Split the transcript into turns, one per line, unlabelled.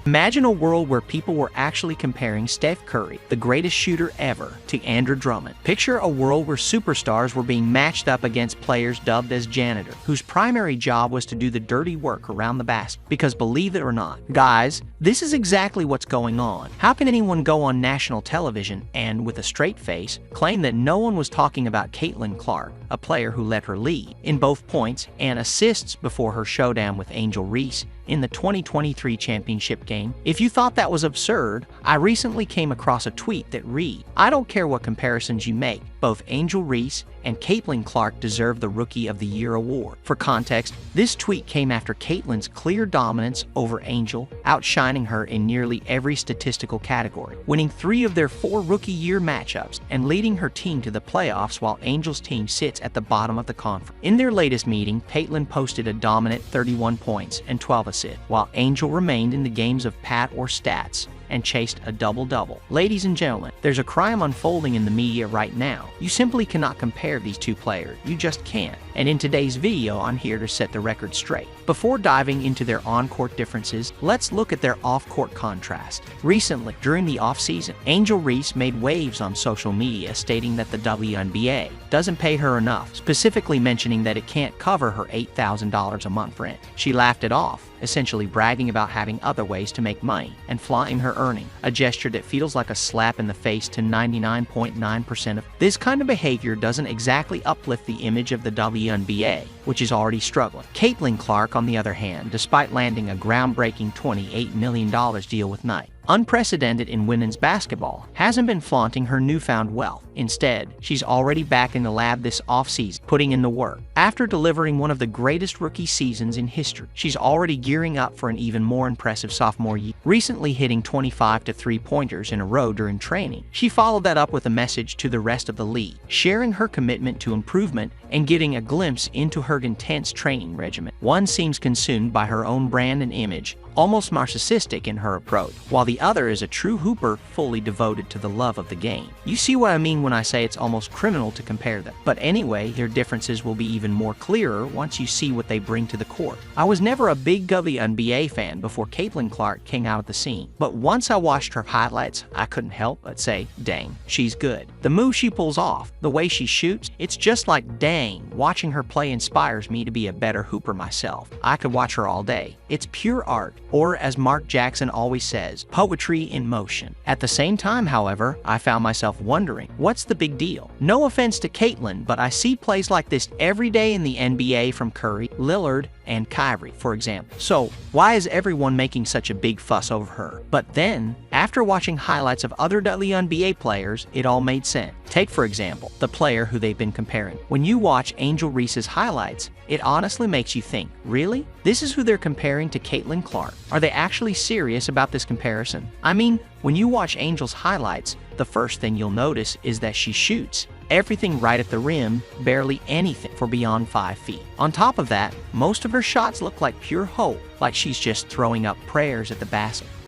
Imagine a world where people were actually comparing Steph Curry, the greatest shooter ever, to Andrew Drummond. Picture a world where superstars were being matched up against players dubbed as janitors, whose primary job was to do the dirty work around the basket. Because believe it or not, guys, this is exactly what's going on. How can anyone go on national television and, with a straight face, claim that no one was talking about Caitlin Clark, a player who led her lead in both points and assists before her showdown with Angel Reese in the 2023 championship game? If you thought that was absurd, I recently came across a tweet that read, "I don't care what comparisons you make, both Angel Reese and Caitlin Clark deserve the Rookie of the Year award." For context, this tweet came after Caitlin's clear dominance over Angel, outshining her in nearly every statistical category, winning 3 of their 4 Rookie Year matchups and leading her team to the playoffs while Angel's team sits at the bottom of the conference. In their latest meeting, Caitlin posted a dominant 31 points and 12 assists, while Angel remained in the games of pat or stats and chased a double-double. Ladies and gentlemen, there's a crime unfolding in the media right now. You simply cannot compare these two players. You just can't. And in today's video, I'm here to set the record straight. Before diving into their on-court differences, let's look at their off-court contrast. Recently, during the off-season, Angel Reese made waves on social media stating that the WNBA doesn't pay her enough, specifically mentioning that it can't cover her $8,000 a month rent. She laughed it off, essentially bragging about having other ways to make money and flaunting her earning, a gesture that feels like a slap in the face to 99.9% of. This kind of behavior doesn't exactly uplift the image of the WNBA, which is already struggling. Caitlin Clark, on the other hand, despite landing a groundbreaking $28 million deal with Nike, unprecedented in women's basketball, hasn't been flaunting her newfound wealth. Instead, she's already back in the lab this offseason, putting in the work. After delivering one of the greatest rookie seasons in history, she's already gearing up for an even more impressive sophomore year, recently hitting 25 3-pointers in a row during training. She followed that up with a message to the rest of the league, sharing her commitment to improvement and getting a glimpse into her intense training regimen. One seems consumed by her own brand and image, almost narcissistic in her approach, while the other is a true hooper fully devoted to the love of the game. You see what I mean when I say it's almost criminal to compare them. But anyway, their differences will be even more clearer once you see what they bring to the court. I was never a big WNBA fan before Caitlin Clark came out of the scene, but once I watched her highlights, I couldn't help but say, dang, she's good. The move she pulls off, the way she shoots, it's just like, dang, watching her play inspires me to be a better hooper myself. I could watch her all day. It's pure art, or as Mark Jackson always says, poetry in motion. At the same time, however, I found myself wondering, what's the big deal? No offense to Caitlin, but I see plays like this every day in the NBA from Curry, Lillard, and Kyrie, for example. So why is everyone making such a big fuss over her? But then, after watching highlights of other WNBA players, it all made sense. Take, for example, the player who they've been comparing. When you watch Angel Reese's highlights, it honestly makes you think, really? This is who they're comparing to Caitlin Clark? Are they actually serious about this comparison? I mean, when you watch Angel's highlights, the first thing you'll notice is that she shoots everything right at the rim, barely anything for beyond 5 feet. On top of that, most of her shots look like pure hope, like she's just throwing up prayers at the basket.